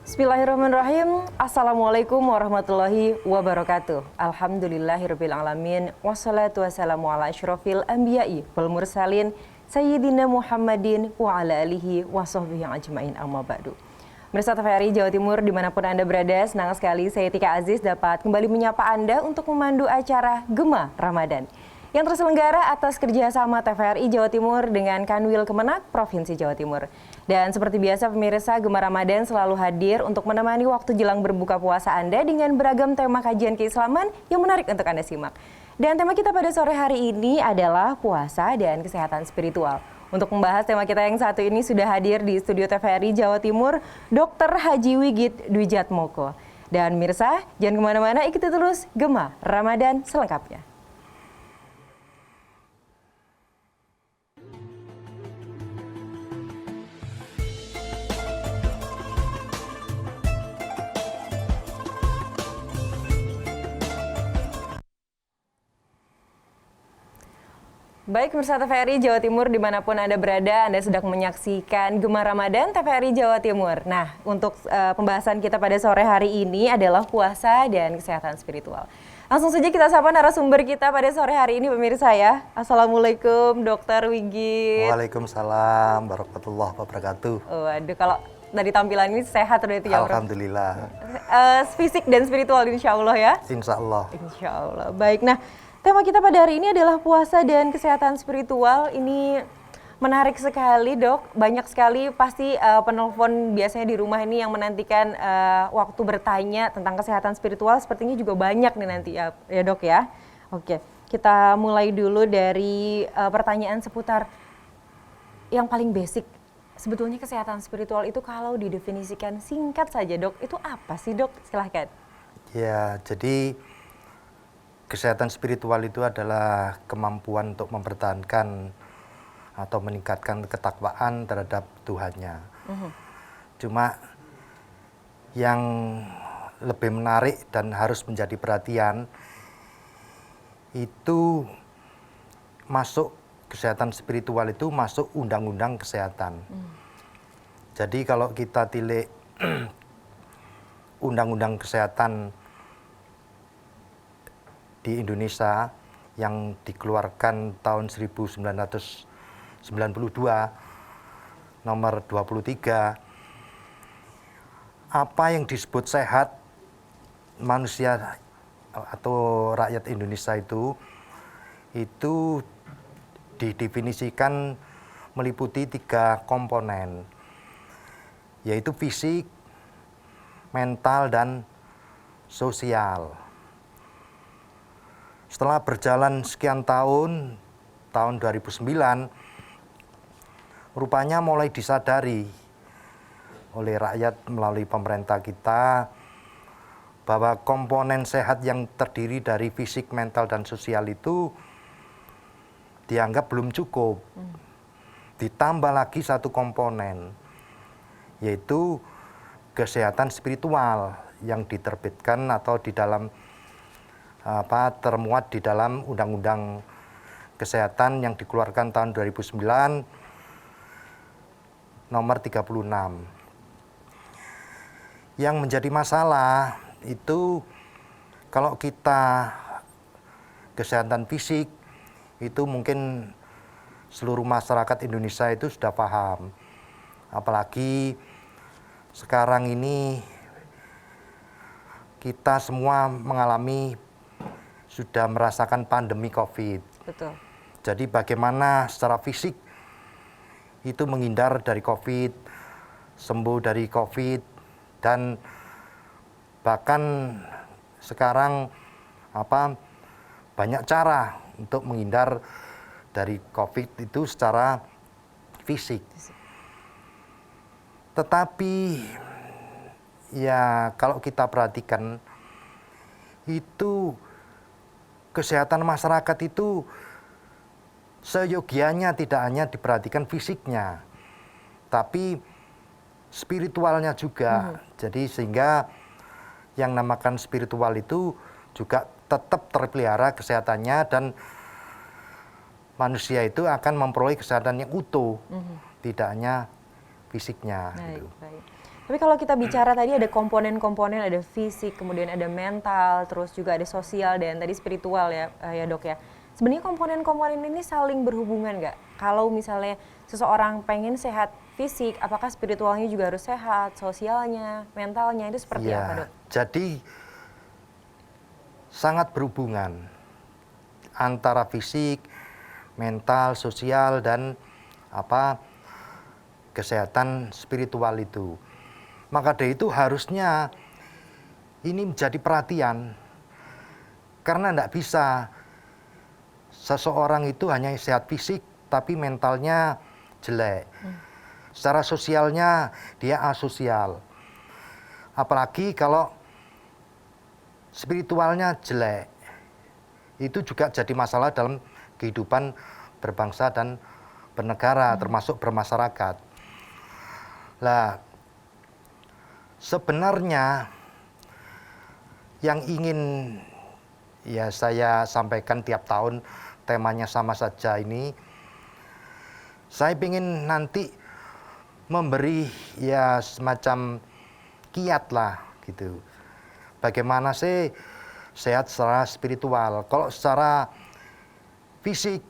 Bismillahirrahmanirrahim. Assalamualaikum warahmatullahi wabarakatuh. Alhamdulillahirabbil alamin. Wassalatu wassalamu ala asyrofil anbiya'i wal mursalin Sayyidina Muhammadin wa ala alihi wa sahbihi ajma'in, amma ba'du. Pemirsa TVRI Jawa Timur dimanapun Anda berada, senang sekali saya Tika Aziz dapat kembali menyapa Anda untuk memandu acara Gema Ramadan yang terselenggara atas kerjasama TVRI Jawa Timur dengan Kanwil Kemenak Provinsi Jawa Timur. Dan seperti biasa pemirsa, Gema Ramadan selalu hadir untuk menemani waktu jelang berbuka puasa Anda dengan beragam tema kajian keislaman yang menarik untuk Anda simak. Dan tema kita pada sore hari ini adalah puasa dan kesehatan spiritual. Untuk membahas tema kita yang satu ini sudah hadir di studio TVRI Jawa Timur, Dr. Haji Wigit Dwijatmoko. Dan mirsa, jangan kemana-mana, ikuti terus Gema Ramadan selengkapnya. Baik, pemirsa TVRI Jawa Timur dimanapun Anda berada, Anda sedang menyaksikan Gema Ramadan TVRI Jawa Timur. Nah, untuk pembahasan kita pada sore hari ini adalah puasa dan kesehatan spiritual. Langsung saja kita sapa narasumber kita pada sore hari ini pemirsa ya. Assalamualaikum Dr. Wigit. Waalaikumsalam warahmatullahi wabarakatuh. Waduh, kalau dari tampilan ini sehat udah itu ya, Bro? Alhamdulillah. Fisik dan spiritual insya Allah ya? Insya Allah. Insya Allah. Baik, nah tema kita pada hari ini adalah puasa dan kesehatan spiritual. Ini menarik sekali, Dok. Banyak sekali pasti penelpon biasanya di rumah ini yang menantikan waktu bertanya tentang kesehatan spiritual. Sepertinya juga banyak nih nanti ya, Dok ya. Oke, kita mulai dulu dari pertanyaan seputar yang paling basic. Sebetulnya kesehatan spiritual itu kalau didefinisikan singkat saja, Dok, itu apa sih, Dok? Silahkan. Ya, jadi kesehatan spiritual itu adalah kemampuan untuk mempertahankan atau meningkatkan ketakwaan terhadap Tuhannya. Cuma yang lebih menarik dan harus menjadi perhatian itu masuk kesehatan spiritual itu masuk undang-undang kesehatan. Jadi kalau kita tilik undang-undang kesehatan di Indonesia yang dikeluarkan tahun 1992 nomor 23, apa yang disebut sehat manusia atau rakyat Indonesia itu didefinisikan meliputi 3 komponen, yaitu fisik, mental, dan sosial. Setelah berjalan sekian tahun 2009, rupanya mulai disadari oleh rakyat melalui pemerintah kita bahwa komponen sehat yang terdiri dari fisik, mental, dan sosial itu dianggap belum cukup. Ditambah lagi satu komponen, yaitu kesehatan spiritual yang diterbitkan atau di dalam termuat di dalam Undang-Undang Kesehatan yang dikeluarkan tahun 2009 nomor 36. Yang menjadi masalah itu kalau kita kesehatan fisik itu mungkin seluruh masyarakat Indonesia itu sudah paham. Apalagi sekarang ini kita semua sudah merasakan pandemi COVID. Betul. Jadi bagaimana secara fisik itu menghindar dari COVID, sembuh dari COVID, dan bahkan sekarang banyak cara untuk menghindar dari COVID itu secara fisik. Tetapi ya kalau kita perhatikan itu kesehatan masyarakat itu seyogianya tidak hanya diperhatikan fisiknya, tapi spiritualnya juga. Jadi sehingga yang namakan spiritual itu juga tetap terpelihara kesehatannya dan manusia itu akan memperoleh kesehatan yang utuh, tidak hanya fisiknya. Baik, gitu. baik. Tapi kalau kita bicara tadi ada komponen-komponen, ada fisik, kemudian ada mental, terus juga ada sosial dan tadi spiritual ya, ya dok ya. Sebenarnya komponen-komponen ini saling berhubungan nggak? Kalau misalnya seseorang pengen sehat fisik, apakah spiritualnya juga harus sehat, sosialnya, mentalnya itu seperti apa dok? Jadi sangat berhubungan antara fisik, mental, sosial dan kesehatan spiritual itu. Maka dari itu harusnya ini menjadi perhatian karena tidak bisa seseorang itu hanya sehat fisik tapi mentalnya jelek. Secara sosialnya dia asosial. Apalagi kalau spiritualnya jelek. Itu juga jadi masalah dalam kehidupan berbangsa dan bernegara, termasuk bermasyarakat. Lah, sebenarnya yang ingin ya saya sampaikan tiap tahun temanya sama saja ini, saya ingin nanti memberi ya semacam kiat lah gitu. Bagaimana sih sehat secara spiritual? Kalau secara fisik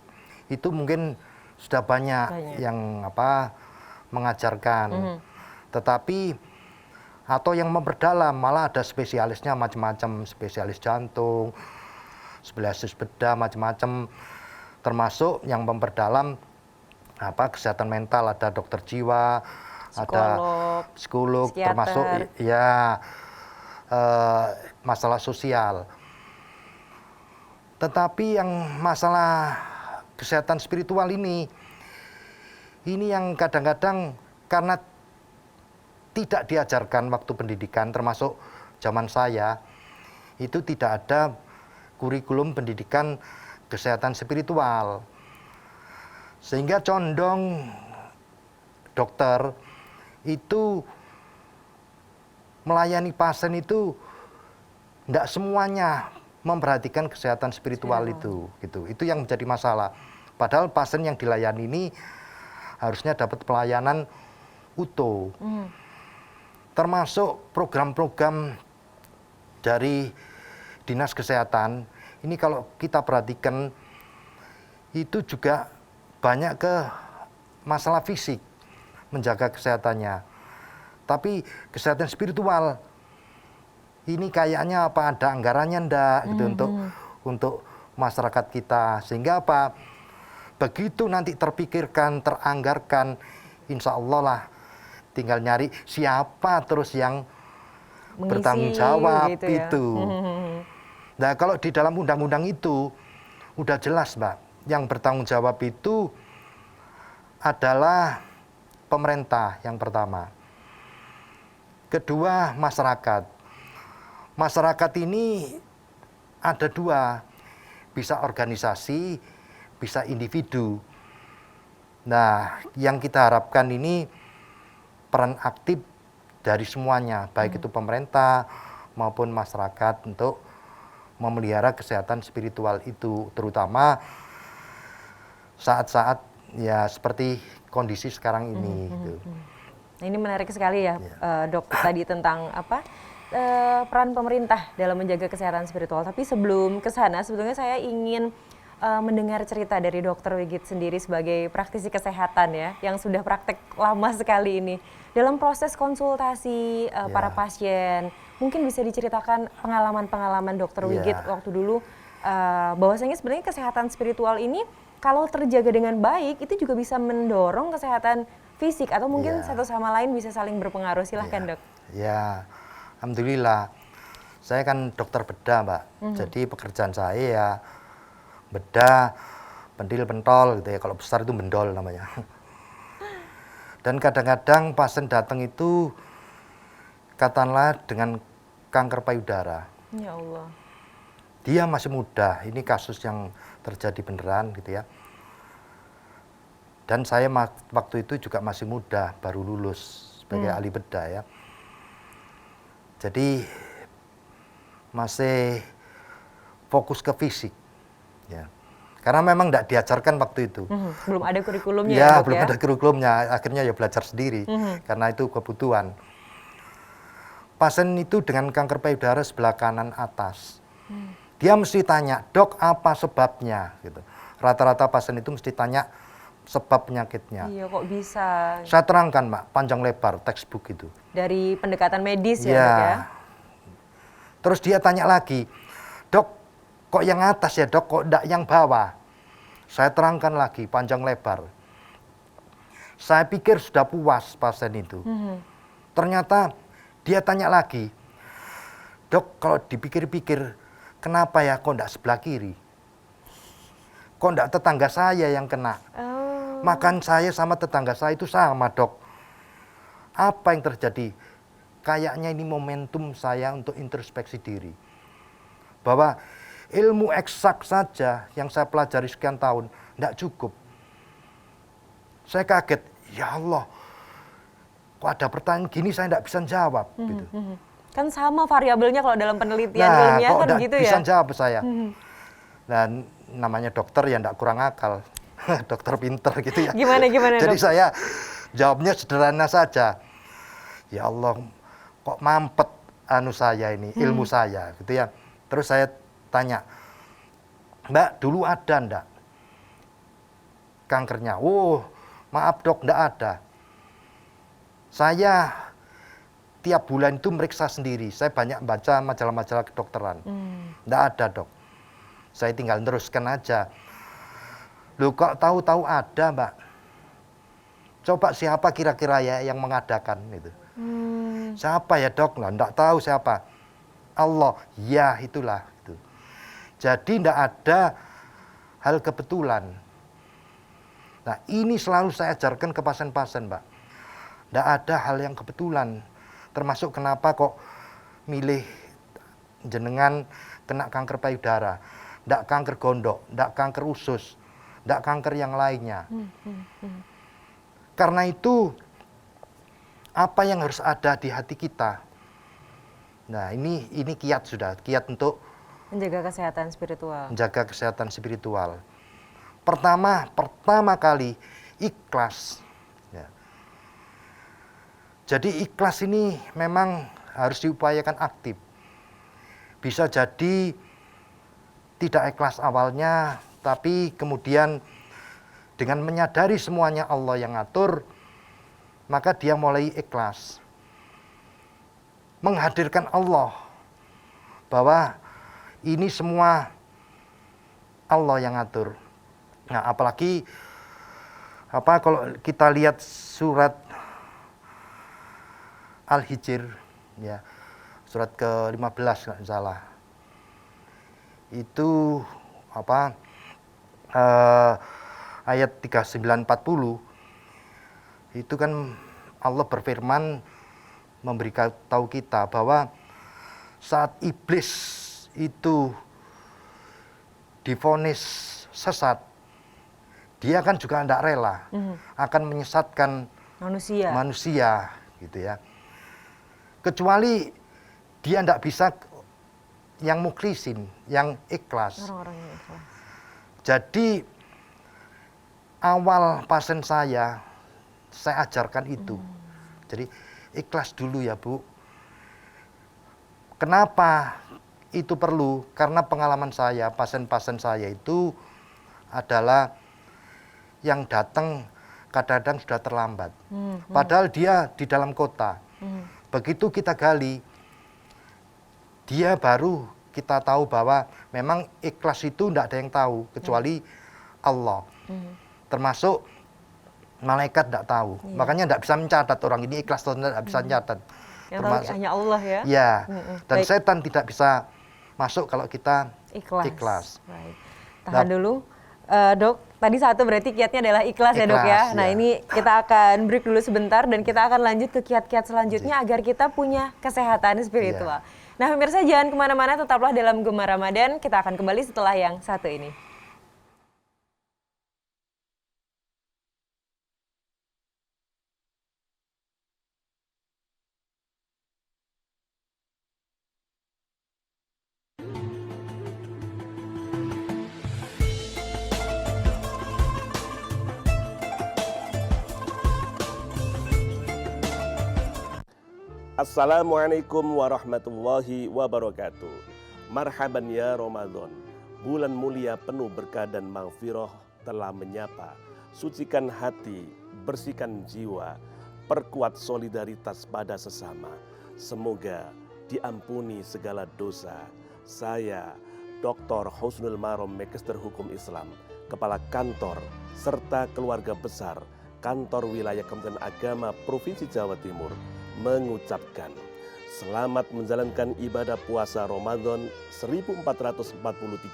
itu mungkin sudah banyak yang mengajarkan. Tetapi atau yang memperdalam malah ada spesialisnya macam-macam, spesialis jantung, spesialis bedah macam-macam, termasuk yang memperdalam kesehatan mental, ada dokter jiwa, ada psikolog, termasuk ya masalah sosial. Tetapi yang masalah kesehatan spiritual ini yang kadang-kadang karena tidak diajarkan waktu pendidikan, termasuk zaman saya, itu tidak ada kurikulum pendidikan kesehatan spiritual. Sehingga condong dokter itu melayani pasien itu tidak semuanya memperhatikan kesehatan spiritual itu, gitu. Itu yang menjadi masalah. Padahal pasien yang dilayani ini harusnya dapat pelayanan utuh. Termasuk program-program dari Dinas Kesehatan, ini kalau kita perhatikan itu juga banyak ke masalah fisik, menjaga kesehatannya. Tapi kesehatan spiritual ini kayaknya ada anggarannya ndak gitu untuk masyarakat kita. Sehingga begitu nanti terpikirkan, teranggarkan, insya Allah lah tinggal nyari siapa terus yang mengisi, bertanggung jawab gitu ya. Itu. Nah kalau di dalam undang-undang itu udah jelas Mbak, yang bertanggung jawab itu adalah pemerintah yang pertama. Kedua masyarakat. Masyarakat ini ada dua, bisa organisasi, bisa individu. Nah yang kita harapkan ini peran aktif dari semuanya, baik itu pemerintah maupun masyarakat untuk memelihara kesehatan spiritual itu, terutama saat-saat ya seperti kondisi sekarang ini. Gitu. Nah, ini menarik sekali ya, dok, tadi tentang peran pemerintah dalam menjaga kesehatan spiritual. Tapi sebelum ke sana, sebetulnya saya ingin mendengar cerita dari Dokter Wigit sendiri sebagai praktisi kesehatan ya, yang sudah praktek lama sekali ini. Dalam proses konsultasi para pasien, mungkin bisa diceritakan pengalaman-pengalaman Dokter Wigit waktu dulu, bahwasanya sebenarnya kesehatan spiritual ini kalau terjaga dengan baik, itu juga bisa mendorong kesehatan fisik, atau mungkin satu sama lain bisa saling berpengaruh. Silahkan dok. Ya, alhamdulillah. Saya kan dokter bedah Mbak, jadi pekerjaan saya ya bedah, pentil, pentol gitu ya. Kalau besar itu bendol namanya. Dan kadang-kadang pasien datang itu katakanlah dengan kanker payudara. Ya Allah. Dia masih muda, ini kasus yang terjadi beneran gitu ya. Dan saya waktu itu juga masih muda, baru lulus sebagai ahli bedah ya. Jadi masih fokus ke fisik. Ya. Karena memang tidak diajarkan waktu itu. Belum ada kurikulumnya ya, dok, belum ada kurikulumnya. Akhirnya ya belajar sendiri karena itu kebutuhan. pasien itu dengan kanker payudara sebelah kanan atas. Dia mesti tanya, dok apa sebabnya? Gitu. Rata-rata pasien itu mesti tanya sebab penyakitnya. Iya, kok bisa? Saya terangkan, Mbak, panjang lebar textbook itu. Dari pendekatan medis ya, Ya. Dok ya? Terus dia tanya lagi, dok kok yang atas ya dok, kok enggak yang bawah? Saya terangkan lagi panjang lebar. Saya pikir sudah puas pasien itu. Ternyata dia tanya lagi, dok kalau dipikir-pikir kenapa ya kok enggak sebelah kiri? Kok enggak tetangga saya yang kena? Oh. Makan saya sama tetangga saya itu sama dok. Apa yang terjadi? Kayaknya ini momentum saya untuk introspeksi diri. Bahwa ilmu eksak saja yang saya pelajari sekian tahun tidak cukup. Saya kaget, ya Allah, kok ada pertanyaan gini saya tidak bisa jawab. Gitu. Kan sama variabelnya kalau dalam penelitian Nah, ilmiah kok kan tidak gitu bisa ya? jawab saya. Dan namanya dokter ya tidak kurang akal. Dokter pinter gitu ya. Gimana, Jadi Dok? saya jawabnya sederhana saja. Ya Allah, kok mampet anu saya ini, ilmu saya gitu ya. Terus saya tanya, Mbak dulu ada ndak kankernya? Oh maaf dok, ndak ada. Saya tiap bulan itu meriksa sendiri. Saya banyak baca majalah-majalah kedokteran. Ndak ada dok. Saya tinggal teruskan aja. Loh kok tahu-tahu ada Mbak? Coba siapa kira-kira ya yang mengadakan itu? Siapa ya dok? Lah ndak tahu siapa. Allah, ya itulah. Gitu. Jadi ndak ada hal kebetulan. Nah ini selalu saya ajarkan ke pasien-pasien Mbak. Ndak ada hal yang kebetulan. Termasuk kenapa kok milih jenengan kena kanker payudara. Ndak kanker gondok, ndak kanker usus, ndak kanker yang lainnya. Karena itu apa yang harus ada di hati kita. Nah ini kiat sudah, kiat untuk Menjaga kesehatan spiritual. menjaga kesehatan spiritual. Pertama kali ikhlas. Ya. Jadi ikhlas ini memang harus diupayakan aktif. Bisa jadi tidak ikhlas awalnya, tapi kemudian dengan menyadari semuanya Allah yang ngatur, maka dia mulai ikhlas. Menghadirkan Allah bahwa ini semua Allah yang ngatur. Nah, apalagi kalau kita lihat surat Al-Hijr ya, surat ke-15 enggak salah. Itu ayat 39-40 itu kan Allah berfirman memberitahu kita bahwa saat iblis itu divonis sesat, dia kan juga tidak rela akan menyesatkan manusia gitu ya. Kecuali dia tidak bisa yang mukhlisin, yang ikhlas. Orang-orang yang ikhlas. Jadi awal pasien saya ajarkan itu. Jadi ikhlas dulu ya Bu. Kenapa itu perlu? Karena pengalaman saya, pasien-pasien saya itu adalah yang datang kadang-kadang sudah terlambat. Padahal dia di dalam kota. Begitu kita gali, dia baru kita tahu bahwa memang ikhlas itu tidak ada yang tahu kecuali Allah. Termasuk malaikat tidak tahu. Makanya tidak bisa mencatat orang ini ikhlas atau tidak bisa mencatat. Yang tahu hanya Allah ya. Ya. Dan Baik. setan tidak bisa masuk kalau kita ikhlas. Baik. Tahan dulu. Dok, tadi satu berarti kiatnya adalah ikhlas ya dok ya. Ikhlas, Nah ya. ini kita akan break dulu sebentar dan kita akan lanjut ke kiat-kiat selanjutnya agar kita punya kesehatan spiritual. Nah pemirsa jangan kemana-mana, tetaplah dalam Gemar Ramadan. Kita akan kembali setelah yang satu ini. Assalamualaikum warahmatullahi wabarakatuh. Marhaban ya Ramadan. Bulan mulia penuh berkah dan maghfirah telah menyapa. Sucikan hati, bersihkan jiwa, perkuat solidaritas pada sesama. Semoga diampuni segala dosa. Saya Dr. Husnul Marom, Magister Hukum Islam, Kepala Kantor serta keluarga besar Kantor Wilayah Kementerian Agama Provinsi Jawa Timur mengucapkan selamat menjalankan ibadah puasa Ramadan 1443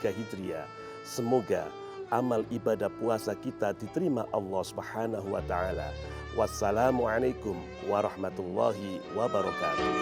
Hijriah. Semoga amal ibadah puasa kita diterima Allah Subhanahu wa taala. Wassalamualaikum warahmatullahi wabarakatuh.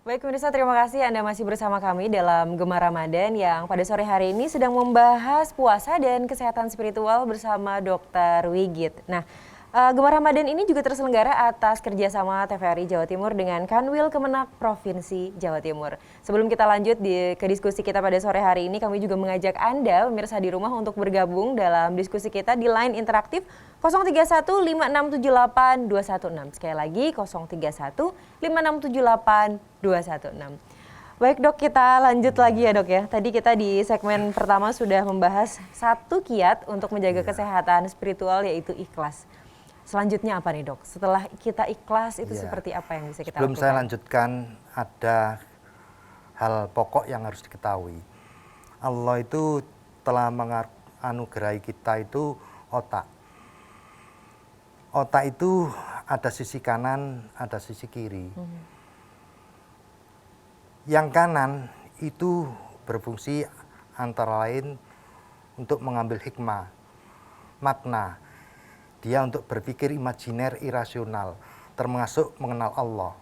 Baik pemirsa, terima kasih Anda masih bersama kami dalam Gemar Ramadan yang pada sore hari ini sedang membahas puasa dan kesehatan spiritual bersama Dr. Wigit. Nah, Gemar Ramadan ini juga terselenggara atas kerjasama TVRI Jawa Timur dengan Kanwil Kemenak Provinsi Jawa Timur. Sebelum kita lanjut ke diskusi kita pada sore hari ini, kami juga mengajak Anda pemirsa di rumah untuk bergabung dalam diskusi kita di line interaktif 0315678 216. Sekali lagi 0315678 216. Baik dok, kita lanjut lagi ya dok ya. Tadi kita di segmen pertama sudah membahas satu kiat untuk menjaga kesehatan spiritual, yaitu ikhlas. Selanjutnya apa nih dok? Setelah kita ikhlas itu seperti apa yang bisa kita Sebelum lakukan? saya lanjutkan, ada hal pokok yang harus diketahui. Allah itu telah menganugerahi kita itu otak. Otak itu ada sisi kanan, ada sisi kiri. Yang kanan itu berfungsi antara lain untuk mengambil hikmah, makna. Dia untuk berpikir imajiner, irasional, termasuk mengenal Allah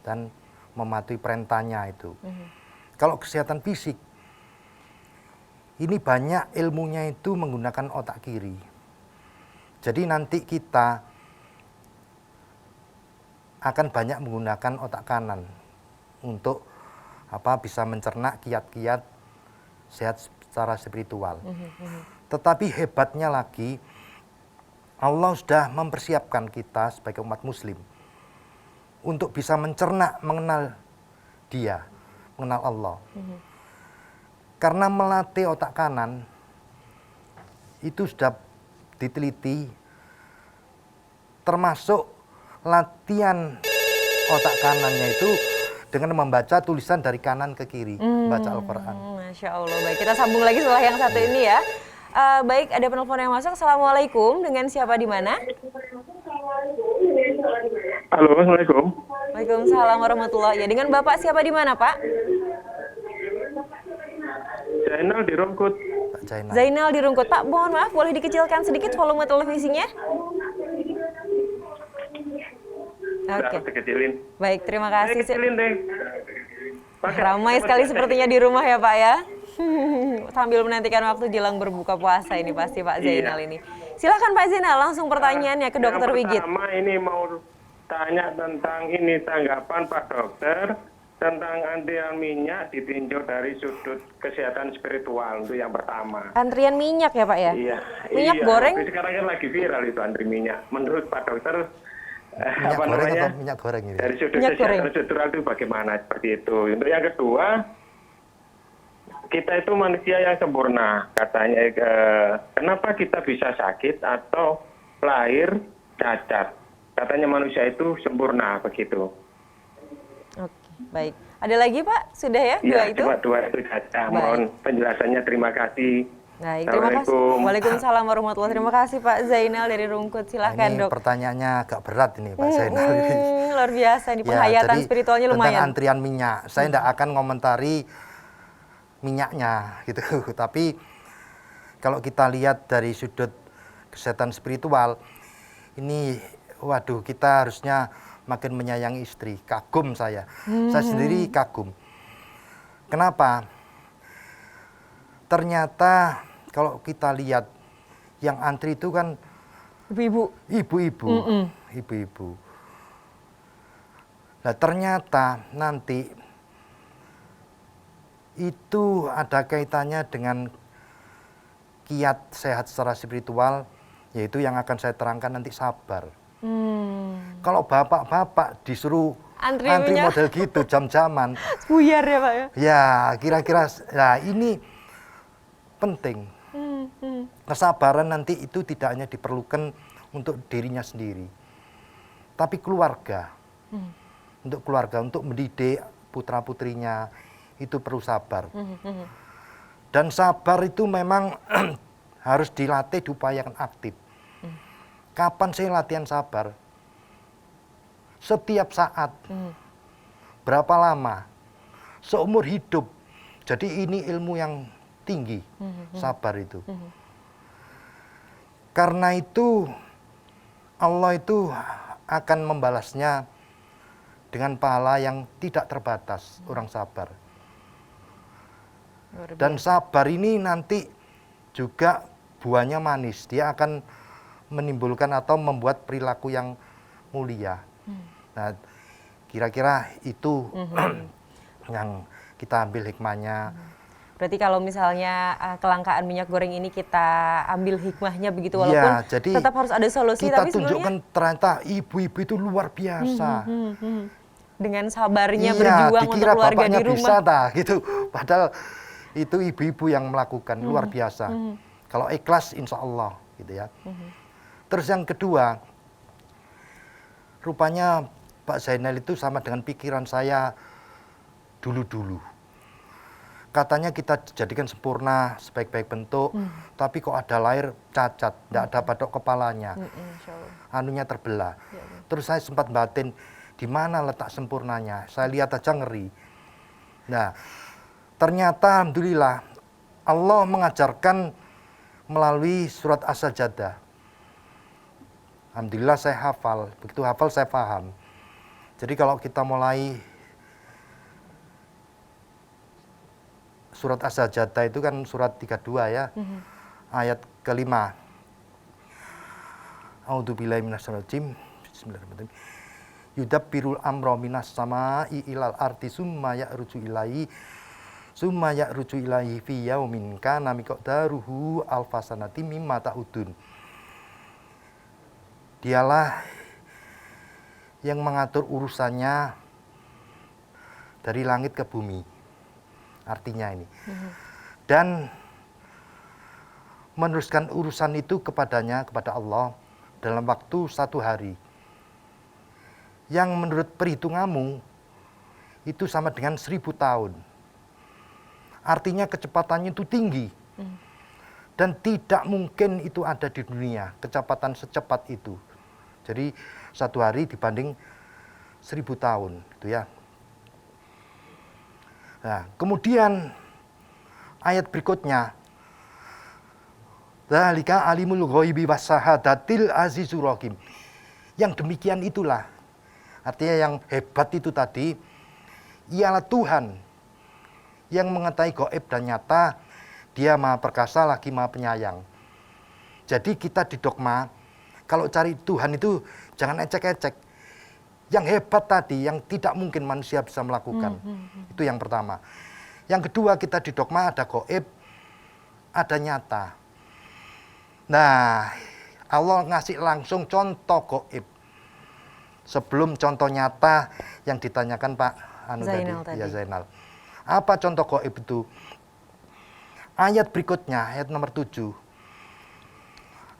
dan mematuhi perintahnya itu. Kalau kesehatan fisik, ini banyak ilmunya itu menggunakan otak kiri. Jadi nanti kita akan banyak menggunakan otak kanan untuk bisa mencerna kiat-kiat sehat secara spiritual. Tetapi hebatnya lagi, Allah sudah mempersiapkan kita sebagai umat muslim untuk bisa mencerna, mengenal Dia, mengenal Allah. Karena melatih otak kanan itu sudah diteliti, termasuk latihan otak kanannya itu dengan membaca tulisan dari kanan ke kiri, baca Al-Quran. Masya Allah. Baik, kita sambung lagi setelah yang satu ini ya. Baik, ada penelpon yang masuk. Assalamualaikum, dengan siapa di mana? Halo, Assalamualaikum. Waalaikumsalam warahmatullahi. Ya, dengan Bapak siapa di mana Pak? Zainal di Rungkut. Pak Zainal. Zainal di Rungkut. Pak, mohon maaf, boleh dikecilkan sedikit volume televisinya? Oke. Kecilin. Baik, terima kasih. Kecilin deh. Ramai sekali sepertinya di rumah ya Pak ya. Sambil menantikan waktu jelang berbuka puasa ini pasti Pak Zainal ini. Silakan Pak Zainal, langsung pertanyaannya ke Dokter Wigit. Yang pertama ini mau tanya tentang ini tanggapan Pak Dokter tentang antrian minyak ditinjau dari sudut kesehatan spiritual, itu yang pertama. Antrian minyak ya Pak ya? Iya. Minyak iya. goreng? Tapi sekarang kan lagi viral itu antri minyak. Menurut Pak Dokter Minyak apa goreng namanya? atau minyak goreng ini? Dari sudut Minyak kesehatan goreng. struktural itu bagaimana seperti itu. Untuk yang kedua, kita itu manusia yang sempurna katanya. Kenapa kita bisa sakit atau lahir cacat? Katanya manusia itu sempurna begitu. Oke, baik. Ada lagi Pak? Sudah ya? Dua Ya, itu? cuma dua itu saja. Baik. Mohon penjelasannya. Terima kasih. Baik, terima kasih. Assalamualaikum. Waalaikumsalam warahmatullahi. Terima kasih Pak Zainal dari Rungkut. Silakan Ini Dok. pertanyaannya agak berat ini Pak Zainal. Luar biasa nih, penghayatan jadi spiritualnya tentang lumayan. antrian minyak. Saya tidak akan ngomentari minyaknya gitu. Tapi kalau kita lihat dari sudut kesehatan spiritual, ini waduh, kita harusnya makin menyayangi istri. Kagum saya. Saya sendiri kagum. Kenapa? Ternyata kalau kita lihat yang antri itu kan Ibu-ibu. ibu-ibu. Ibu-ibu. Nah, ternyata nanti itu ada kaitannya dengan kiat sehat secara spiritual, yaitu yang akan saya terangkan nanti sabar. Kalau bapak-bapak disuruh Antri antri minyak. model gitu jam-jaman, Buyar ya Pak ya. ya kira-kira, nah ini penting. Kesabaran nanti itu tidak hanya diperlukan untuk dirinya sendiri, tapi keluarga. Untuk keluarga, untuk mendidik putra-putrinya, itu perlu sabar. Dan sabar itu memang harus dilatih, diupayakan aktif. Kapan saya latihan sabar? Setiap saat. Berapa lama? Seumur hidup. Jadi ini ilmu yang tinggi, sabar itu. Karena itu Allah itu akan membalasnya dengan pahala yang tidak terbatas, orang sabar. Dan sabar ini nanti juga buahnya manis. Dia akan menimbulkan atau membuat perilaku yang mulia. Nah, kira-kira itu yang kita ambil hikmahnya. Berarti kalau misalnya kelangkaan minyak goreng ini kita ambil hikmahnya begitu, walaupun Ya, jadi tetap harus ada solusi, kita tapi tunjukkan sebenarnya ternyata ibu-ibu itu luar biasa. dengan sabarnya Iya, berjuang untuk dikira keluarga bapaknya di rumah. bisa gitu. Padahal itu ibu-ibu yang melakukan, luar biasa. Kalau ikhlas insya Allah gitu ya. Terus yang kedua, rupanya Pak Zainal itu sama dengan pikiran saya dulu-dulu. Katanya kita dijadikan sempurna, sebaik-baik bentuk, tapi kok ada lahir cacat, tidak ada batok kepalanya, Insya Allah. anunya terbelah. Terus saya sempat batin, di mana letak sempurnanya? Saya lihat aja ngeri. Nah, ternyata alhamdulillah Allah mengajarkan melalui surat As-Sajdah. Alhamdulillah saya hafal, begitu hafal saya paham. Jadi kalau kita mulai surat As-Sajdah itu kan surat 32 ya, ayat kelima. A'udzubillahi minasyaitonir rajim. Bismillahirrahmanirrahim. Yudabbirul amra minas sama'i ilal ardi summa ya'ruju ilaihi fi yaumin kana miqdaruhu alfasanati mimma ta'udun. Dialah yang mengatur urusannya dari langit ke bumi. Artinya ini. Dan meneruskan urusan itu kepadanya, kepada Allah dalam waktu 1 hari. Yang menurut perhitunganmu itu sama dengan 1000 tahun. Artinya kecepatannya itu tinggi. Dan tidak mungkin itu ada di dunia, kecepatan secepat itu. Jadi 1 hari dibanding 1000 tahun, gitu ya. Nah, kemudian ayat berikutnya, dzalika alimul ghaibi wasyahadatil azizur rahim. Yang demikian itulah, artinya yang hebat itu tadi, ialah Tuhan yang mengetahui gaib dan nyata. Dia maha perkasa lagi maha penyayang. Jadi kita di dogma, kalau cari Tuhan itu jangan ecek-ecek. Yang hebat tadi, yang tidak mungkin manusia bisa melakukan. Itu yang pertama. Yang kedua, kita di dogma ada gaib, ada nyata. Nah, Allah ngasih langsung contoh gaib. Sebelum contoh nyata yang ditanyakan Pak Zainal tadi. Ya Zainal. Apa contoh gaib itu? Ayat berikutnya, ayat nomor 7.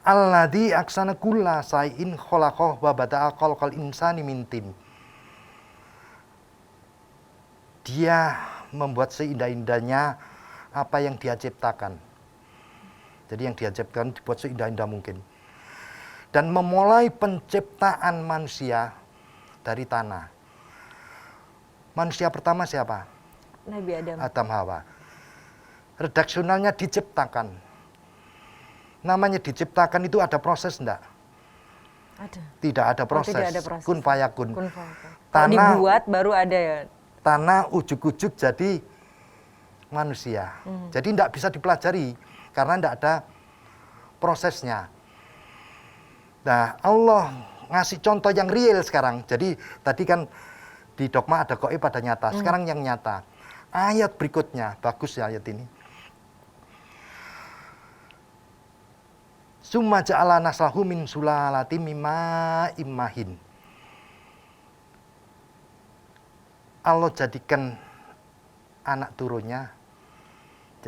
Alladzi aksana kulla sayin khalaqah wa bada'a khalqal insani min tin. Dia membuat seindah-indahnya apa yang dia ciptakan. Jadi yang dia ciptakan dibuat seindah-indah mungkin. Dan memulai penciptaan manusia dari tanah. Manusia pertama siapa? Nabi Adam. Adam Hawa. Redaksionalnya diciptakan. Namanya diciptakan itu ada proses enggak? Ada. Tidak ada proses. Tidak ada proses. Kun fayakun. Kun fayakun. Kalau Tanah, dibuat baru ada ya. tanah ujuk-ujuk jadi manusia. Jadi enggak bisa dipelajari karena enggak ada prosesnya. Nah, Allah ngasih contoh yang real sekarang. Jadi tadi kan Di dogma ada gaib, ada nyata. Sekarang yang nyata. Ayat berikutnya, bagus ya ayat ini. Summa ja'ala naslahu min sulalati mimma immahin. Allah jadikan anak turunnya.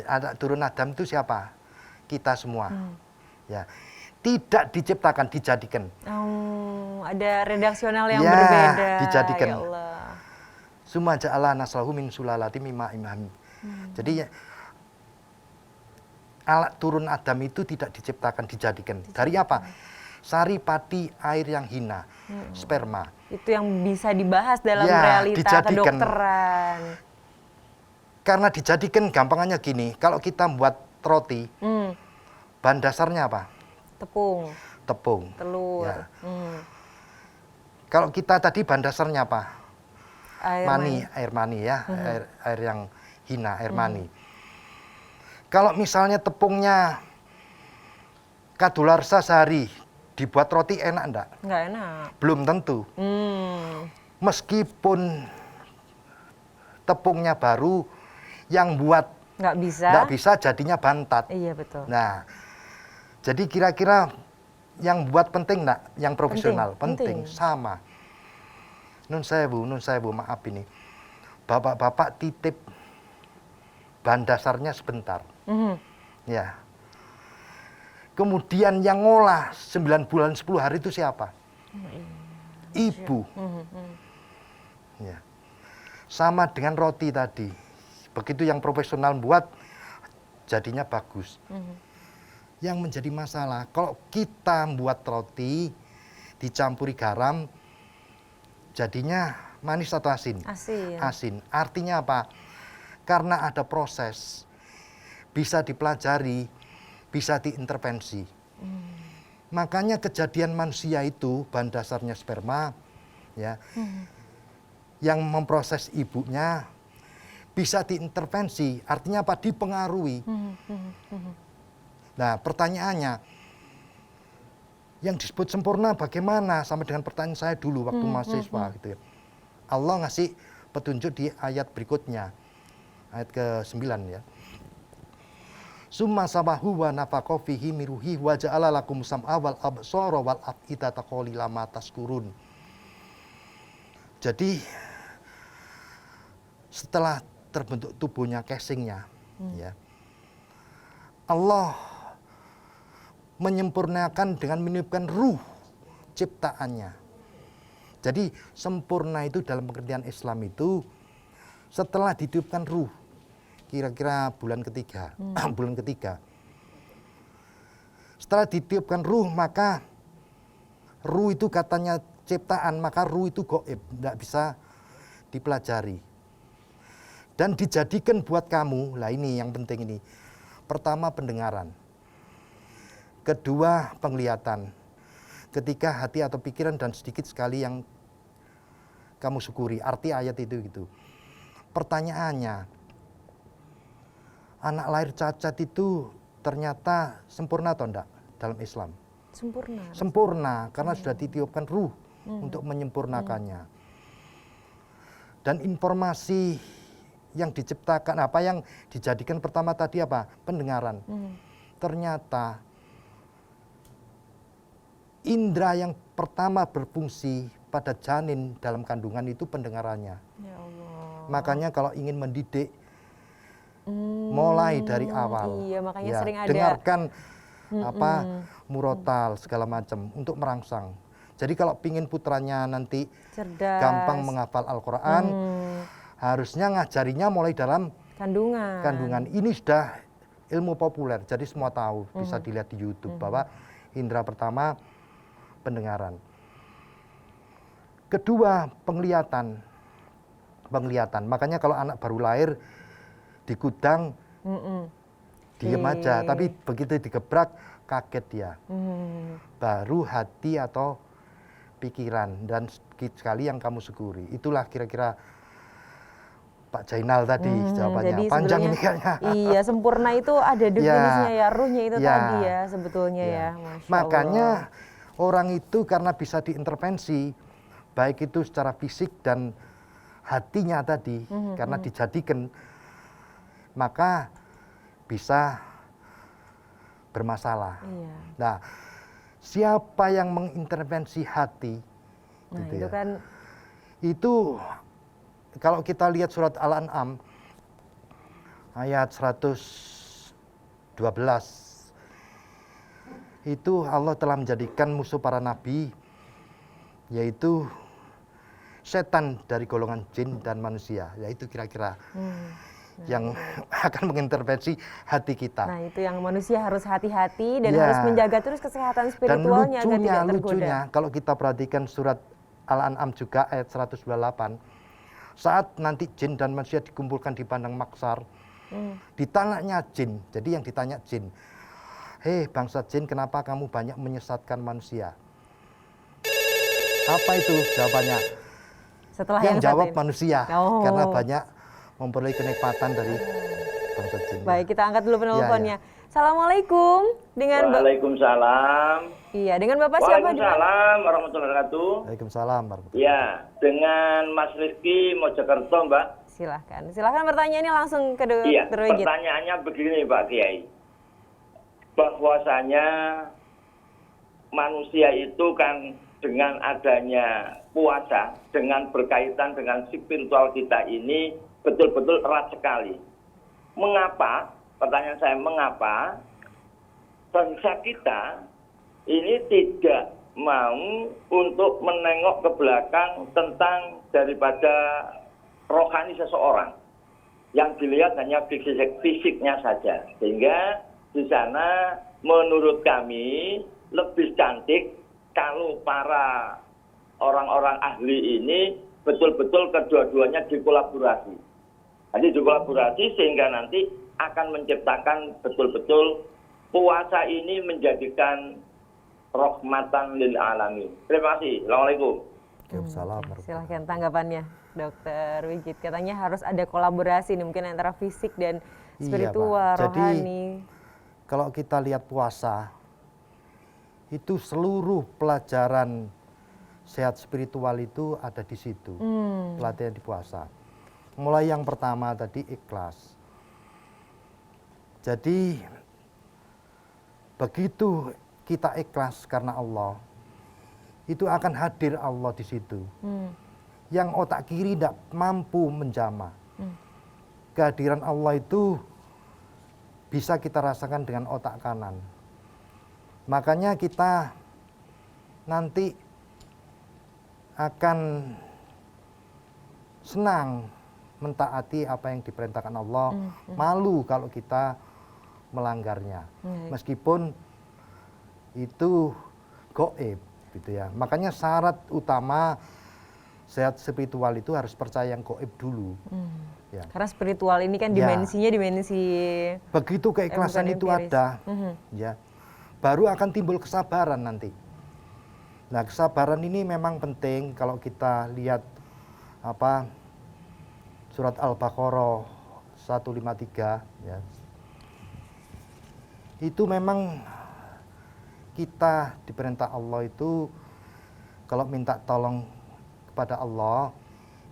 Anak turun Adam itu siapa? Kita semua. Ya. Tidak diciptakan, dijadikan. Oh, ada redaksional yang Ya, berbeda. dijadikan. Ya Allah. Summa ja'ala naslahu min sulalati mimma immahin. Jadi alat turun Adam itu tidak diciptakan, dijadikan. Dari apa? Sari pati air yang hina, sperma. Itu yang bisa dibahas dalam Ya, realita dijadikan. kedokteran. Karena dijadikan gampangannya gini, kalau kita buat roti, bahan dasarnya apa? Tepung, Tepung. telur, Ya. Kalau kita tadi bahan dasarnya apa? Air mani ya, air yang hina, air mani. Kalau misalnya tepungnya kadaluarsa sehari, dibuat roti enak enggak? Nggak enak. Belum tentu. Meskipun tepungnya baru, yang buat Nggak bisa. enggak bisa jadinya bantat. Iya betul. Nah, jadi kira-kira yang buat penting enggak? Yang profesional? Penting. Sama. Nun sewu, maaf ini. Bapak-bapak titip bahan dasarnya sebentar. Ya. Kemudian yang ngolah 9 bulan 10 hari itu siapa? Ibu. Ya. Sama dengan roti tadi. Begitu yang profesional buat, jadinya bagus. Yang menjadi masalah, kalau kita buat roti, dicampuri garam, jadinya manis atau asin? Asin. Asin. Artinya apa? Karena ada proses, bisa dipelajari, bisa diintervensi. Makanya kejadian manusia itu bahan dasarnya sperma, ya, yang memproses ibunya bisa diintervensi. Artinya apa? Dipengaruhi. Nah, pertanyaannya, yang disebut sempurna bagaimana? Sama dengan pertanyaan saya dulu waktu mahasiswa gitu ya. Allah ngasih petunjuk di ayat berikutnya, ayat ke-9 ya. Summa sabahu wa nafaqo fihi miruhi wa ja'ala lakum sam'a wal absara wal af'idata qalila ma tashkurun. Jadi setelah terbentuk tubuhnya, casingnya, ya, Allah menyempurnakan dengan meniupkan ruh ciptaannya. Jadi sempurna itu dalam pengertian Islam itu setelah ditiupkan ruh, kira-kira bulan ketiga. Bulan ketiga. Setelah ditiupkan ruh, maka ruh itu katanya ciptaan, maka ruh itu gaib, tidak bisa dipelajari. Dan dijadikan buat kamu, lah ini yang penting ini. Pertama pendengaran. Kedua penglihatan. Ketiga hati atau pikiran dan sedikit sekali yang kamu syukuri. Arti ayat itu gitu. Pertanyaannya, anak lahir cacat itu ternyata sempurna atau enggak dalam Islam? Sempurna. Sempurna, karena sudah ditiupkan ruh untuk menyempurnakannya. Dan informasi yang diciptakan, apa yang dijadikan pertama tadi apa? Pendengaran. Ternyata indera yang pertama berfungsi pada janin dalam kandungan itu pendengarannya. Ya Allah. Makanya kalau ingin mendidik, mulai dari awal. Iya, makanya Ya, sering ada. dengarkan apa murotal segala macam untuk merangsang. Jadi kalau pingin putranya nanti Cerdas. gampang menghafal Al-Quran, harusnya ngajarinya mulai dalam kandungan. Ini sudah ilmu populer, jadi semua tahu, bisa dilihat di YouTube bahwa indera pertama pendengaran. Kedua penglihatan. Makanya kalau anak baru lahir di gudang diem aja, tapi begitu digebrak kaget dia. Baru hati atau pikiran dan sedikit sekali yang kamu syukuri. Itulah kira-kira Pak Jainal tadi jawabannya. Jadi Panjang ini sebenarnya, kayaknya. iya, sempurna itu ada definisinya ya, ruhnya itu tadi ya sebetulnya ya. Masya Makanya Allah. orang itu karena bisa diintervensi, baik itu secara fisik dan hatinya tadi, karena dijadikan, maka bisa bermasalah. Iya. Nah, siapa yang mengintervensi hati? Nah, gitu itu ya. kan Itu kalau kita lihat surat Al-An'am ayat 112, itu Allah telah menjadikan musuh para nabi, yaitu setan dari golongan jin dan manusia, yaitu kira-kira yang akan mengintervensi hati kita. nah itu yang manusia harus hati-hati dan Ya. harus menjaga terus kesehatan Dan spiritualnya agar tidak tergoda. lucunya kalau kita perhatikan surat Al-An'am juga ayat 128, saat nanti jin dan manusia dikumpulkan di padang mahsyar, ditanya jin, jadi yang ditanya jin, hei bangsa jin, kenapa kamu banyak menyesatkan manusia? Apa itu jawabannya? Setelah Yang satu jawab ini. manusia, Oh. karena banyak memperoleh kenikmatan dari bangsa jin. Baik, kita angkat dulu penelponnya. Ya. Assalamualaikum dengan Waalaikumsalam. Iya, dengan Bapak siapa? Di mana? Waalaikumsalam warahmatullahi wabarakatuh. Waalaikumsalam warahmatullahi Ya, dengan Mas Rizky Mojokerto, Mbak. Silahkan pertanyaannya langsung ke Iya, Dr. Wigit. pertanyaannya begini, Pak Kiai. Bahwasanya manusia itu kan dengan adanya puasa, dengan berkaitan dengan spiritual kita ini betul-betul erat sekali. Mengapa? Pertanyaan saya, mengapa bangsa kita ini tidak mau untuk menengok ke belakang tentang daripada rohani seseorang, yang dilihat hanya fisiknya saja, sehingga di sana menurut kami lebih cantik kalau para orang-orang ahli ini betul-betul kedua-duanya dikolaborasi. Jadi dikolaborasi sehingga nanti akan menciptakan betul-betul puasa ini menjadikan rahmatan lil alamin. Terima kasih. Assalamualaikum. Waalaikumsalam warahmatullahi Silahkan tanggapannya, Dokter Wigit. Katanya harus ada kolaborasi nih, mungkin antara fisik dan Iya, spiritual, Pak. Jadi, rohani. kalau kita lihat puasa, itu seluruh pelajaran sehat spiritual itu ada di situ. Pelatihan di puasa. Mulai yang pertama tadi ikhlas. Jadi begitu kita ikhlas karena Allah, itu akan hadir Allah di situ. Yang otak kiri tidak mampu menjamah. Kehadiran Allah itu bisa kita rasakan dengan otak kanan. Makanya kita nanti akan senang mentaati apa yang diperintahkan Allah, malu kalau kita melanggarnya. Meskipun itu gaib gitu ya. Makanya syarat utama sehat spiritual itu harus percaya yang gaib dulu. Ya. Karena spiritual ini kan Ya. dimensinya dimensi Begitu keikhlasan bukan itu empiris. ada, ya, baru akan timbul kesabaran nanti. Nah, kesabaran ini memang penting kalau kita lihat apa surat Al-Baqarah 153, ya. Itu memang kita diperintah Allah itu kalau minta tolong kepada Allah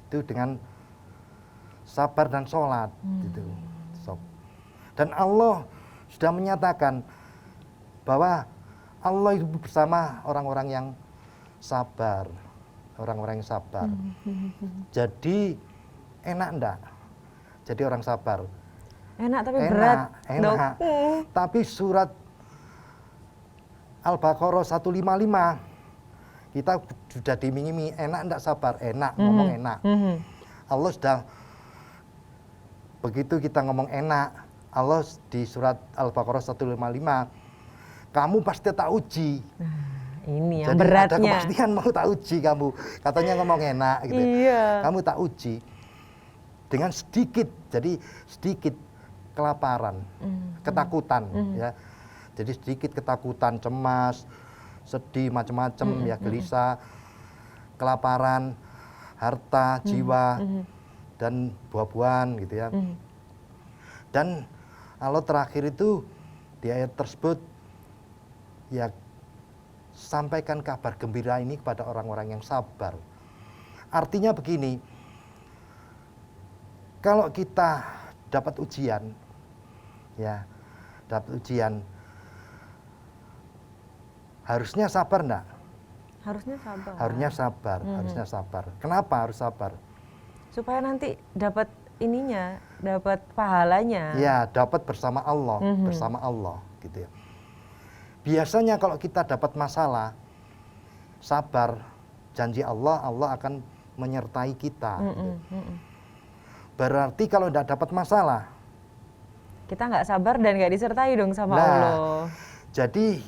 itu dengan sabar dan sholat gitu. Dan Allah sudah menyatakan bahwa Allah itu bersama orang-orang yang sabar, orang-orang yang sabar. Jadi enak enggak? Jadi orang sabar. enak tapi berat, Dok. Enak. Tapi surat Al-Baqarah 155 kita sudah dimingimi enak enggak sabar, enak, ngomong enak. Allah sudah begitu kita ngomong enak, Allah di surat Al-Baqarah 155 kamu pasti tak uji. Ini yang Jadi ada beratnya. kepastian mau tak uji kamu. Katanya ngomong enak gitu. ya. Iya. Kamu tak uji dengan sedikit, jadi sedikit kelaparan, ketakutan ya. Jadi sedikit ketakutan, cemas, sedih, macam-macam ya, gelisah, kelaparan, harta, jiwa, dan buah-buahan gitu ya. Dan Allah terakhir itu di ayat tersebut ya sampaikan kabar gembira ini kepada orang-orang yang sabar. Artinya begini, Kalau kita dapat ujian, ya, dapat ujian, harusnya sabar enggak? Harusnya sabar. Harusnya sabar, harusnya sabar. Kenapa harus sabar? Supaya nanti dapat ininya, dapat pahalanya. Ya, dapat bersama Allah, bersama Allah, gitu ya. Biasanya kalau kita dapat masalah, sabar, janji Allah, Allah akan menyertai kita. Gitu. Berarti kalau tidak dapat masalah, Kita nggak sabar dan nggak disertai dong sama Nah, Allah. jadi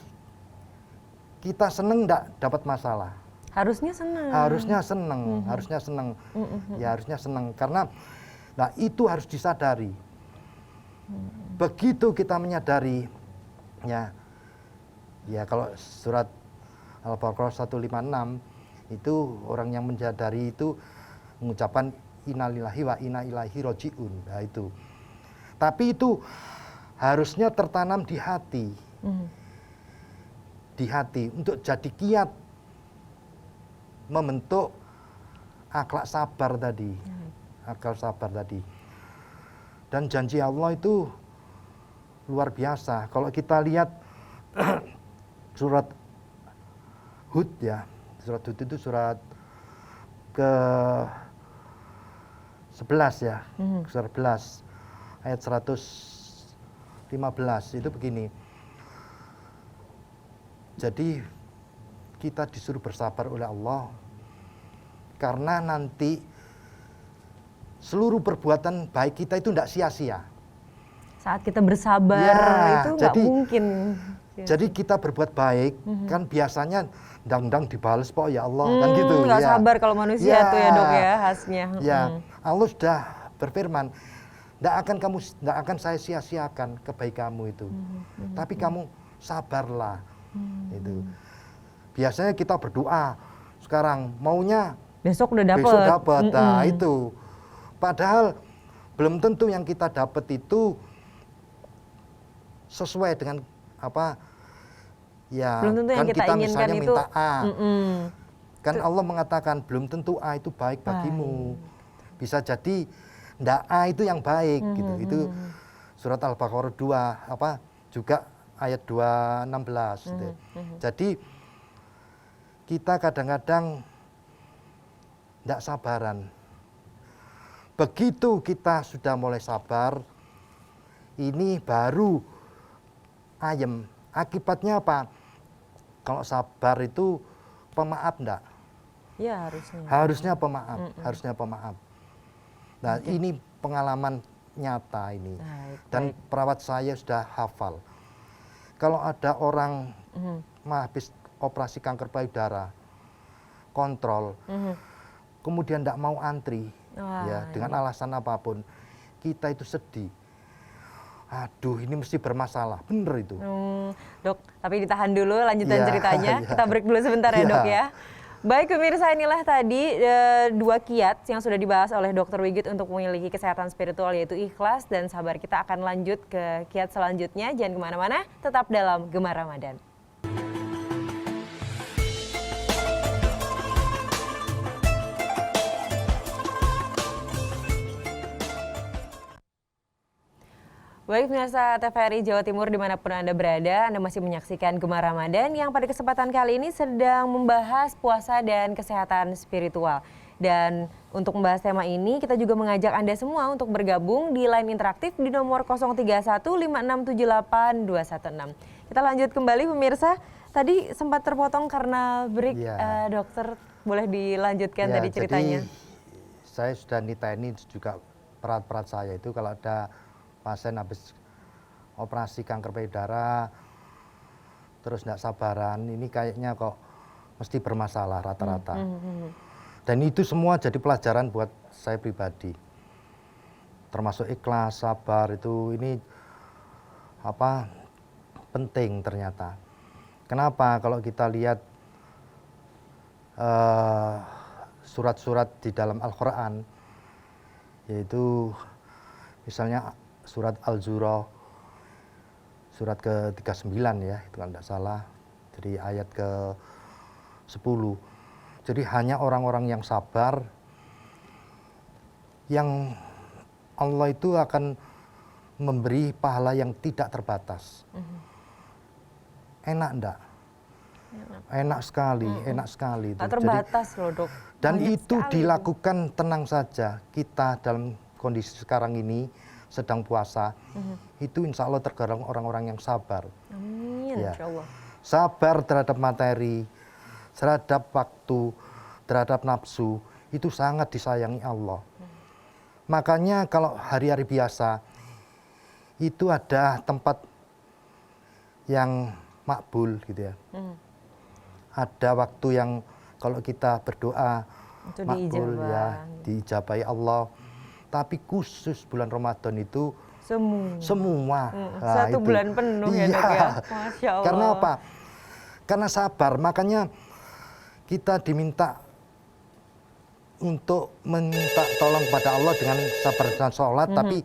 kita seneng enggak dapat masalah? Harusnya senang. Harusnya seneng, harusnya seneng. Ya harusnya seneng karena nah itu harus disadari. Begitu kita menyadari, ya, ya kalau surat Al-Baqarah 156 itu orang yang menyadari itu mengucapkan innalillahi wa inna ilaihi rajiun. Nah itu. Tapi itu harusnya tertanam di hati. Di hati untuk jadi kiat membentuk akhlak sabar tadi. Akhlak sabar tadi. Dan janji Allah itu luar biasa. Kalau kita lihat surat Hud ya, surat Hud itu surat ke 11 ya, surat 11 ayat 115 itu begini. Jadi kita disuruh bersabar oleh Allah karena nanti seluruh perbuatan baik kita itu tidak sia-sia. Saat kita bersabar Ya, itu nggak mungkin. Jadi kita berbuat baik kan biasanya ndang-ndang dibales kok ya Allah kan gitu. Nggak ya. sabar kalau manusia tuh ya dok ya khasnya. Ya, Allah sudah berfirman, tidak akan saya sia-siakan kebaikanmu itu. Tapi kamu sabarlah. Itu. Biasanya kita berdoa, sekarang maunya Besok udah dapet. besok dapat. Nah, itu. Padahal belum tentu yang kita dapat itu sesuai dengan apa? Ya, Belum tentu yang kan kita kita inginkan misalnya itu. minta A. Kan Allah mengatakan belum tentu A itu baik bagimu. Bisa jadi ndak A itu yang baik gitu. Itu surat Al-Baqarah 2 apa juga ayat 216 gitu. Jadi kita kadang-kadang ndak sabaran. Begitu kita sudah mulai sabar, ini baru ayem. Akibatnya apa? Kalau sabar itu pemaaf ndak? Ya harusnya. Harusnya pemaaf, harusnya pemaaf. Nah, ini pengalaman nyata ini. Baik, Dan baik. perawat saya sudah hafal. Kalau ada orang habis operasi kanker payudara, kontrol, kemudian tidak mau antri, Wah, ya dengan alasan apapun, kita itu sedih. Aduh, ini mesti bermasalah, bener itu. Dok, tapi ditahan dulu lanjutan Ya, ceritanya. ya. Kita break dulu sebentar ya Ya. dok ya. Baik pemirsa, inilah tadi dua kiat yang sudah dibahas oleh Dr. Wigit untuk memiliki kesehatan spiritual yaitu ikhlas dan sabar. Kita akan lanjut ke kiat selanjutnya. Jangan kemana-mana, tetap dalam Gemar Ramadan. Baik pemirsa TVRI Jawa Timur dimanapun Anda berada, Anda masih menyaksikan Gemar Ramadan yang pada kesempatan kali ini sedang membahas puasa dan kesehatan spiritual. Dan untuk membahas tema ini kita juga mengajak Anda semua untuk bergabung di line interaktif di nomor 0315678 216. Kita lanjut kembali pemirsa, tadi sempat terpotong karena break. Ya. Dokter boleh dilanjutkan Ya, tadi ceritanya. Jadi saya sudah niteni juga perawat-perawat saya itu kalau ada pasien habis operasi kanker payudara terus tidak sabaran, ini kayaknya kok mesti bermasalah rata-rata. Dan itu semua jadi pelajaran buat saya pribadi. Termasuk ikhlas, sabar itu ini apa penting ternyata. Kenapa? Kalau kita lihat surat-surat di dalam Al-Quran, yaitu misalnya surat Al-Zura, surat ke-39 ya, itu kan tidak salah, jadi ayat ke-10. Jadi hanya orang-orang yang sabar, yang Allah itu akan memberi pahala yang tidak terbatas. Enak enggak? Enak sekali, enak sekali. Tak terbatas loh dok. Dan Banyak itu sekali. dilakukan tenang saja. Kita dalam kondisi sekarang ini sedang puasa, itu insya Allah tergolong orang-orang yang sabar. Amin, Ya. insya Allah. Sabar terhadap materi, terhadap waktu, terhadap nafsu, itu sangat disayangi Allah. Makanya kalau hari-hari biasa, itu ada tempat yang makbul gitu ya. Ada waktu yang kalau kita berdoa Itu makbul diijabah. ya, diijabahi Allah. Tapi khusus bulan Ramadan itu semua. Nah, Satu itu. bulan penuh ya dok ya. Iya. Masya Allah. Karena apa? Karena sabar, makanya kita diminta untuk minta tolong kepada Allah dengan sabar dan sholat, tapi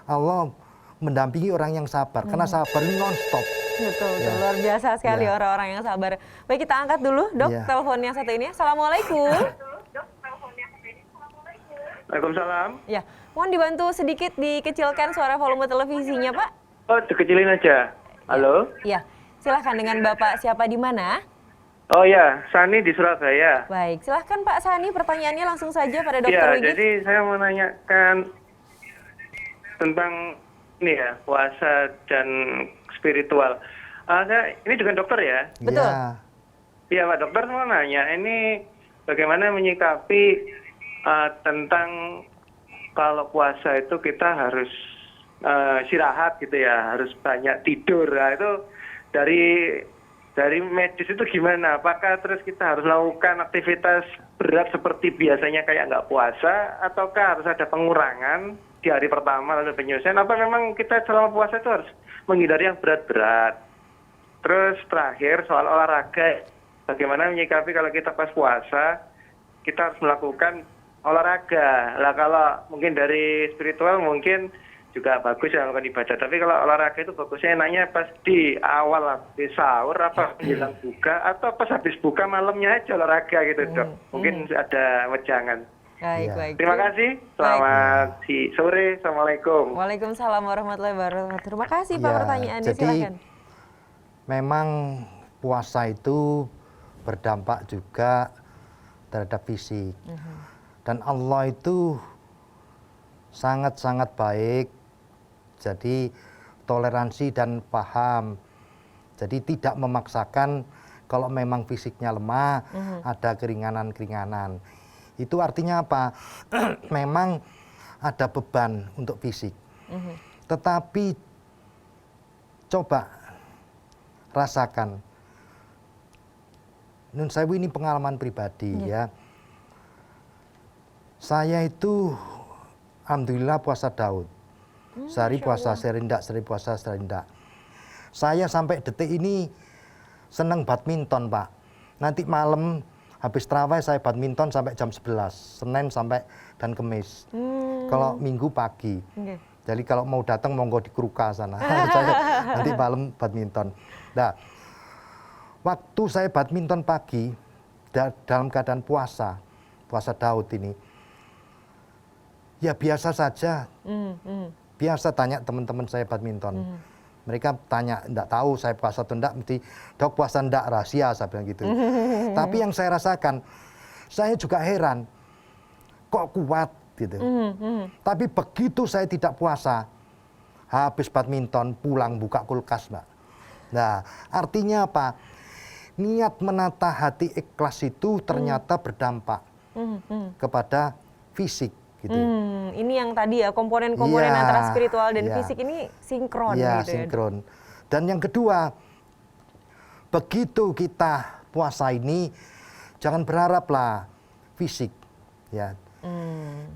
Allah mendampingi orang yang sabar. Karena sabar ini non-stop. Betul, Ya. luar biasa sekali Ya. orang-orang yang sabar. Baik, kita angkat dulu dok Ya. telepon yang satu ini. Assalamualaikum. Waalaikumsalam. Ya, mohon dibantu sedikit dikecilkan suara volume televisinya Pak. Oh, dikecilin aja. Halo? Ya, silahkan dengan Bapak siapa di mana? Oh ya, Sani di Surabaya. Baik, silahkan Pak Sani, pertanyaannya langsung saja pada Dokter Ya, Wigif. jadi saya mau nanyakan tentang ini ya, puasa dan spiritual. Ini dengan dokter ya? Betul. Ya. Iya Pak Dokter, mau nanya, ini bagaimana menyikapi tentang kalau puasa itu kita harus istirahat gitu ya, harus banyak tidur. Nah, itu dari medis itu gimana? Apakah terus kita harus melakukan aktivitas berat seperti biasanya kayak nggak puasa, ataukah harus ada pengurangan di hari pertama lalu penyusian? Apa memang kita selama puasa itu harus menghindari yang berat-berat? Terus terakhir soal olahraga, bagaimana menyikapi kalau kita pas puasa kita harus melakukan olahraga. Lah kalau mungkin dari spiritual mungkin juga bagus ya melakukan ibadah. Tapi kalau olahraga itu bagusnya enaknya pas di awal habis sahur, apa menjelang buka, atau pas habis buka malamnya aja olahraga gitu dok. Mungkin ada wejangan. Baik, Ya. baik. Terima kasih. Selamat sore. Assalamualaikum. Waalaikumsalam warahmatullahi wabarakatuh. Terima kasih Pak Ya, pertanyaannya, jadi silahkan. memang puasa itu berdampak juga terhadap fisik. Dan Allah itu sangat-sangat baik. Jadi toleransi dan paham. Jadi tidak memaksakan kalau memang fisiknya lemah, ada keringanan-keringanan. Itu artinya apa? Memang ada beban untuk fisik. Tetapi coba rasakan. Nun Sewu ini pengalaman pribadi ya. Saya itu alhamdulillah puasa Daud. Sehari puasa serindak, sehari puasa serindak. Saya sampai detik ini seneng badminton, Pak. Nanti malam habis tarawih saya badminton sampai jam 11, Senin sampai dan Kemis. Kalau Minggu pagi. Oke. Jadi kalau mau datang monggo di Kruka sana. Saya nanti malam badminton. Nah, waktu saya badminton pagi dalam keadaan puasa Daud ini, ya biasa saja. Biasa tanya teman-teman saya badminton. Mereka tanya, enggak tahu saya puasa atau enggak, mesti dok puasa enggak, rahasia, saya bilang gitu. Tapi yang saya rasakan, saya juga heran, kok kuat gitu. Tapi begitu saya tidak puasa, habis badminton, pulang buka kulkas, Mbak. Nah, artinya apa? Niat menata hati ikhlas itu ternyata berdampak kepada fisik. Gitu. Ini yang tadi ya komponen-komponen Iya, antara spiritual dan iya. fisik ini sinkron Ya, gitu sinkron. Dan yang kedua, begitu kita puasa ini, jangan berharaplah fisik. Ya.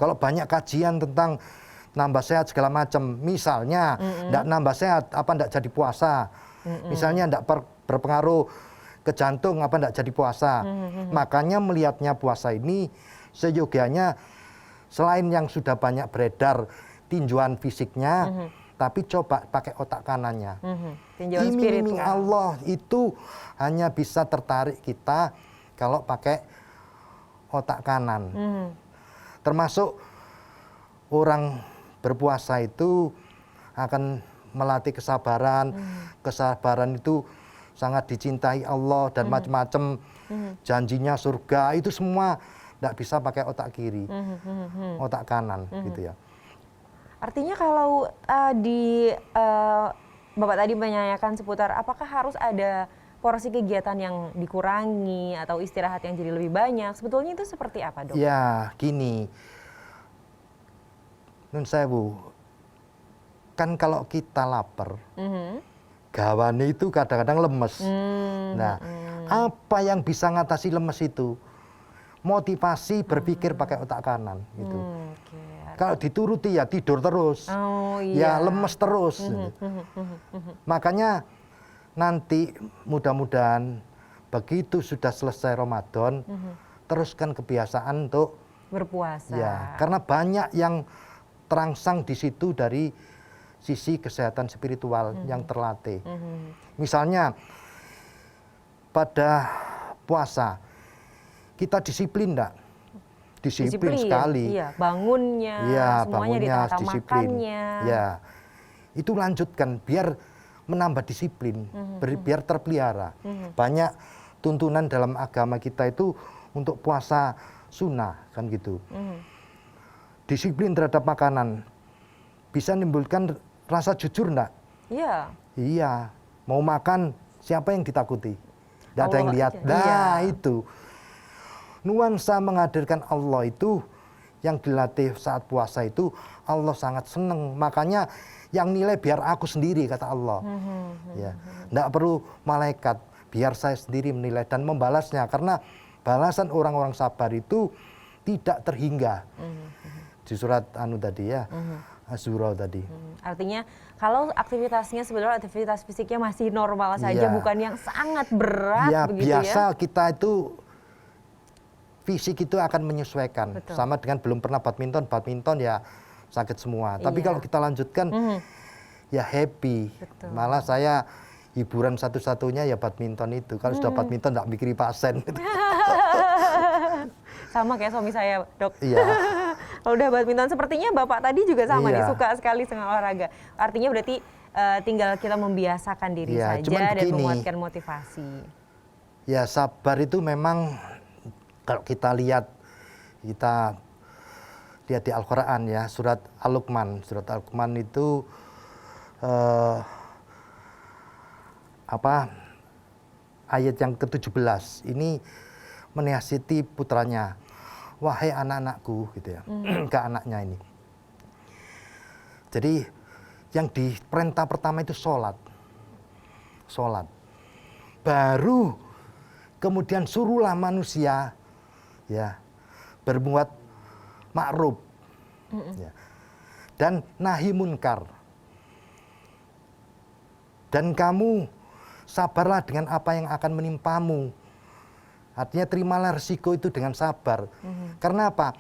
Kalau banyak kajian tentang nambah sehat segala macam, misalnya enggak nambah sehat, apa enggak jadi puasa. Misalnya enggak berpengaruh ke jantung, apa enggak jadi puasa. Makanya melihatnya puasa ini seyogianya selain yang sudah banyak beredar tinjauan fisiknya, tapi coba pakai otak kanannya. Tinjauan Iming-iming spiritual. Allah itu hanya bisa tertarik kita kalau pakai otak kanan. Termasuk orang berpuasa itu akan melatih kesabaran. Kesabaran itu sangat dicintai Allah dan macam-macam janjinya surga. Itu semua tidak bisa pakai otak kiri, otak kanan gitu ya. Artinya kalau Bapak tadi menanyakan seputar apakah harus ada porsi kegiatan yang dikurangi atau istirahat yang jadi lebih banyak, sebetulnya itu seperti apa, Dok? Ya, gini. Nun sewu, kan kalau kita lapar, gawane itu kadang-kadang lemes. Nah, apa yang bisa ngatasi lemes itu? Motivasi berpikir pakai otak kanan gitu. Kalau dituruti ya tidur terus, ya lemes terus. Makanya nanti mudah-mudahan begitu sudah selesai Ramadan, teruskan kebiasaan untuk berpuasa. Ya, karena banyak yang terangsang di situ dari sisi kesehatan spiritual yang terlatih. Misalnya pada puasa kita disiplin enggak? Disiplin sekali. Iya, bangunnya, ya, semuanya ditata disiplin. makannya. Ya, itu lanjutkan biar menambah disiplin, biar terpelihara. Banyak tuntunan dalam agama kita itu untuk puasa sunnah kan gitu. Disiplin terhadap makanan bisa menimbulkan rasa jujur enggak? Iya. Iya, mau makan siapa yang ditakuti? Tidak ada yang lihat. Aja. Nah, itu. Nuansa menghadirkan Allah itu yang dilatih saat puasa itu Allah sangat senang. Makanya yang nilai biar aku sendiri kata Allah. Ya, tidak perlu malaikat, biar saya sendiri menilai dan membalasnya karena balasan orang-orang sabar itu tidak terhingga. Di surat anu tadi ya, Az-Zura tadi. Artinya kalau aktivitasnya sebetulnya aktivitas fisiknya masih normal saja, bukan yang sangat berat ya, begitu biasa kita itu fisik itu akan menyesuaikan. Betul. Sama dengan belum pernah badminton ya sakit semua. Tapi kalau kita lanjutkan ya happy. Betul. Malah saya hiburan satu-satunya ya badminton itu. Kalau sudah badminton nggak mikiri pasien. Sama kayak suami saya, Dok. Iya. Kalau udah badminton sepertinya Bapak tadi juga sama nih, Iya. suka sekali dengan olahraga. Artinya berarti tinggal kita membiasakan diri Iya, saja cuman dan begini. menguatkan motivasi. Ya sabar itu memang kalau kita lihat di Al-Quran ya, surat Al-Luqman. Surat Al-Luqman itu ayat yang ke-17 ini menasihati putranya, wahai anak-anakku gitu ya, ke anaknya ini. Jadi yang diperintah pertama itu sholat. Baru kemudian suruhlah manusia ya berbuat ma'ruf ya, dan nahi munkar. Dan kamu sabarlah dengan apa yang akan menimpamu. Artinya terimalah resiko itu dengan sabar. Karena apa?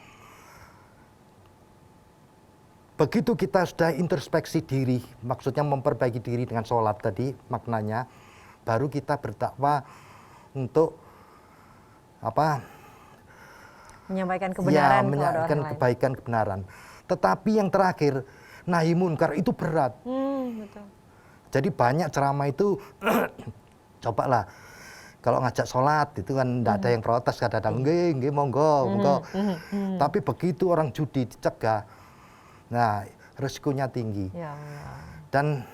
Begitu kita sudah introspeksi diri, maksudnya memperbaiki diri dengan sholat tadi maknanya, baru kita berdakwah untuk Menyampaikan kebenaran, menyampaikan kebaikan kebenaran. Tetapi yang terakhir, nahi munkar itu berat. Betul. Jadi banyak ceramah itu cobalah kalau ngajak sholat itu kan tidak ada yang protes, kadang-kadang nggih monggo. Tapi begitu orang judi dicegah, nah risikonya tinggi. Ya. Dan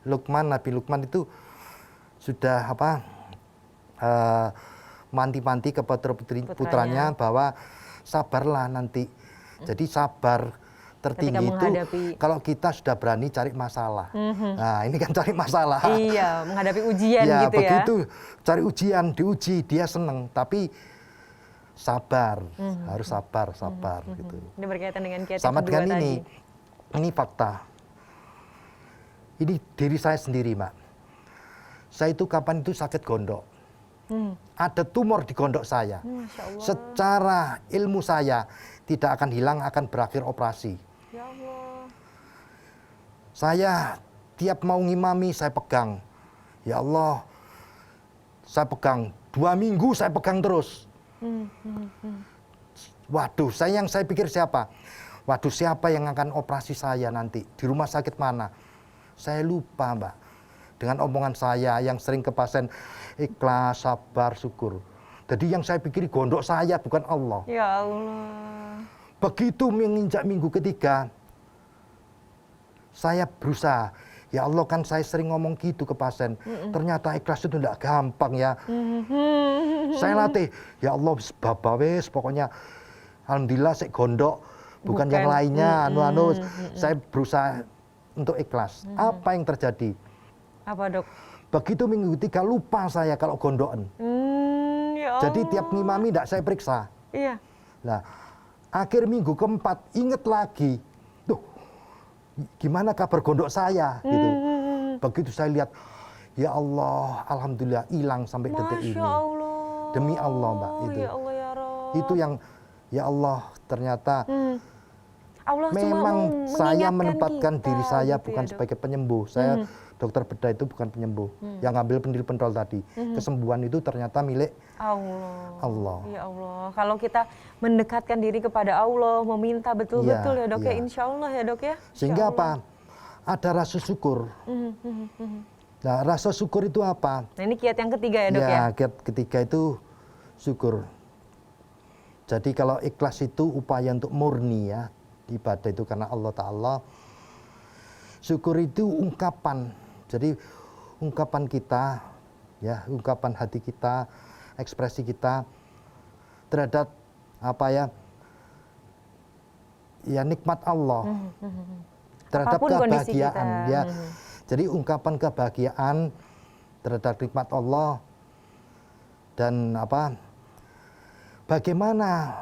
Nabi Luqman itu sudah manti-manti ke putranya bahwa sabarlah nanti. Jadi sabar tertinggi itu kalau kita sudah berani cari masalah. Nah ini kan cari masalah. Iya, menghadapi ujian ya, gitu ya. Begitu cari ujian, diuji, dia seneng. Tapi sabar, harus sabar gitu. Ini berkaitan dengan kiat Sama kedua dengan tadi. ini fakta. Ini diri saya sendiri, Mbak. Saya itu kapan itu sakit gondok. Ada tumor di gondok saya. Masya Allah. Secara ilmu saya tidak akan hilang, akan berakhir operasi. Ya Allah. Saya tiap mau ngimami saya pegang. Ya Allah, saya pegang. 2 minggu saya pegang terus. Waduh, yang saya pikir siapa? Waduh, siapa yang akan operasi saya nanti? Di rumah sakit mana? Saya lupa, Mbak. Dengan omongan saya yang sering ke pasien, ikhlas, sabar, syukur. Jadi yang saya pikir gondok saya, bukan Allah. Ya Allah. Begitu menginjak minggu ketiga, saya berusaha. Ya Allah, kan saya sering ngomong gitu ke pasien. Ternyata ikhlas itu tidak gampang ya. Saya latih. Ya Allah, babawes, pokoknya alhamdulillah saya gondok. Bukan yang lainnya, saya berusaha untuk ikhlas. Apa yang terjadi? Apa, Dok? Begitu minggu ketiga lupa saya kalau gondokan. Ya Allah. Jadi tiap ngimami tidak saya periksa. Iya. Nah, akhir minggu keempat inget lagi. Tuh, gimana kabar gondok saya? Gitu. Begitu saya lihat, ya Allah, alhamdulillah hilang sampai detik ini. Masya Allah. Demi Allah, Mbak. Itu. Ya Allah ya Rob. Itu yang, ya Allah, ternyata Allah cuma memang mau saya mengingatkan menempatkan kita, diri saya gitu bukan ya, Dok. sebagai penyembuh. Saya dokter bedah itu bukan penyembuh. Yang ngambil pendil-pendol tadi. Kesembuhan itu ternyata milik Allah. Ya Allah. Kalau kita mendekatkan diri kepada Allah, meminta betul-betul ya, Dok ya, Iya. insya Allah ya, Dok ya. Sehingga Insya Allah. apa? Ada rasa syukur. Nah, rasa syukur itu apa? Nah, ini kiat yang ketiga ya, Dok ya. Kiat ketiga itu syukur. Jadi kalau ikhlas itu upaya untuk murni ya. Ibadah itu karena Allah Ta'ala. Syukur itu ungkapan. Jadi ungkapan kita, ya, ungkapan hati kita, ekspresi kita terhadap apa ya? Ya nikmat Allah. Terhadap Apapun kondisi kebahagiaan, kita. ya. Jadi ungkapan kebahagiaan terhadap nikmat Allah dan apa? Bagaimana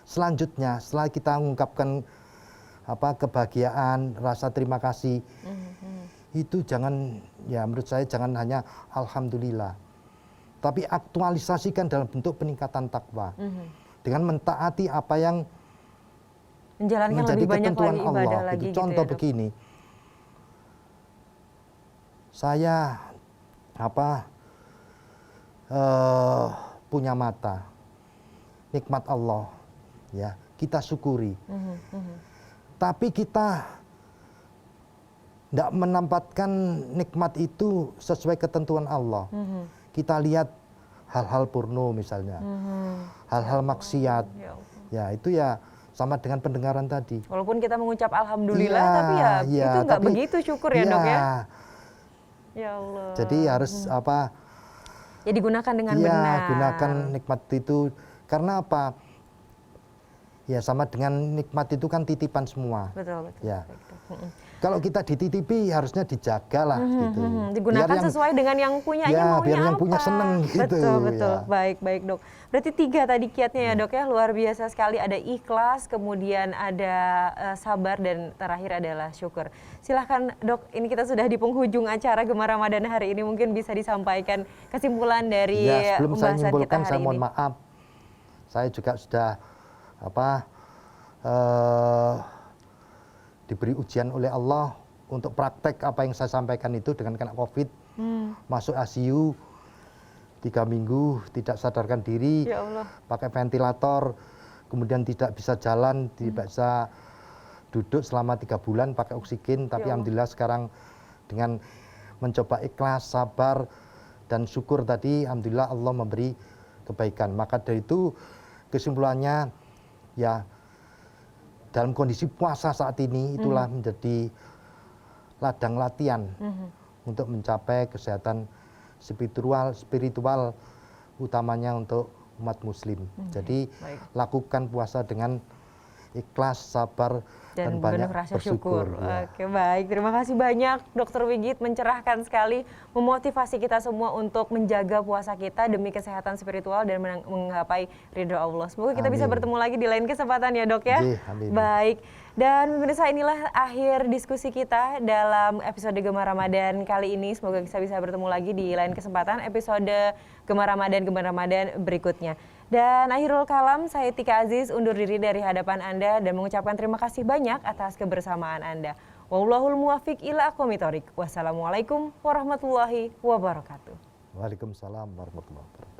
selanjutnya setelah kita mengungkapkan apa kebahagiaan, rasa terima kasih, itu jangan, ya menurut saya jangan hanya alhamdulillah, tapi aktualisasikan dalam bentuk peningkatan takwa dengan mentaati apa yang Menjalankan menjadi lebih banyak ketentuan lagi Allah. ibadah lagi Gitu. gitu Contoh ya, Dok. begini, saya apa punya mata, nikmat Allah, ya kita syukuri. Tapi kita tidak menempatkan nikmat itu sesuai ketentuan Allah. Kita lihat hal-hal porno misalnya, hal-hal maksiat, Ya Allah. ya itu ya sama dengan pendengaran tadi. Walaupun kita mengucap alhamdulillah, Iya, tapi ya iya, itu nggak tapi- begitu syukur ya, Dok ya. Iya, Ya Allah. jadi harus apa? Ya digunakan dengan Iya, benar. gunakan nikmat itu karena apa? Ya sama dengan nikmat itu kan titipan semua. Betul, betul. Ya. Baik, Dok. Kalau kita dititipi harusnya dijaga lah gitu. Digunakan Biar yang- sesuai dengan yang punyanya Ya, maunya biar yang apa. punya seneng gitu, Betul, betul. ya. Baik, baik, Dok. Berarti 3 tadi kiatnya ya, Dok ya. Luar biasa sekali. Ada ikhlas, kemudian ada sabar, dan terakhir adalah syukur. Silahkan, Dok. Ini kita sudah di penghujung acara Gemar Ramadan hari ini. Mungkin bisa disampaikan kesimpulan dari Ya, sebelum saya pembahasan kita menyimpulkan hari saya mohon ini. maaf. Saya juga sudah diberi ujian oleh Allah untuk praktek apa yang saya sampaikan itu dengan kena COVID, masuk ICU 3 minggu, tidak sadarkan diri, Ya Allah. pakai ventilator, kemudian tidak bisa jalan, tidak bisa duduk selama 3 bulan pakai oksigen, tapi Ya Allah. alhamdulillah sekarang dengan mencoba ikhlas, sabar, dan syukur tadi, alhamdulillah Allah memberi kebaikan. Maka dari itu kesimpulannya, ya dalam kondisi puasa saat ini itulah menjadi ladang latihan untuk mencapai kesehatan spiritual utamanya untuk umat muslim. Jadi Baik. lakukan puasa dengan ikhlas, sabar, dan banyak penuh rasa bersyukur. syukur. Ya. Oke, baik. Terima kasih banyak Dr. Wigit, mencerahkan sekali, memotivasi kita semua untuk menjaga puasa kita demi kesehatan spiritual dan menggapai ridho Allah. Semoga kita bisa Amin. bertemu lagi di lain kesempatan ya, Dok ya. Nggih, amin. Baik. Dan pemirsa, inilah akhir diskusi kita dalam episode Gemar Ramadan kali ini. Semoga kita bisa bertemu lagi di lain kesempatan episode Gemar Ramadan berikutnya. Dan akhirul kalam, saya Tika Aziz undur diri dari hadapan Anda dan mengucapkan terima kasih banyak atas kebersamaan Anda. Wallahul muwaffiq ila aqwamit thoriq. Wassalamualaikum warahmatullahi wabarakatuh. Waalaikumsalam warahmatullahi wabarakatuh.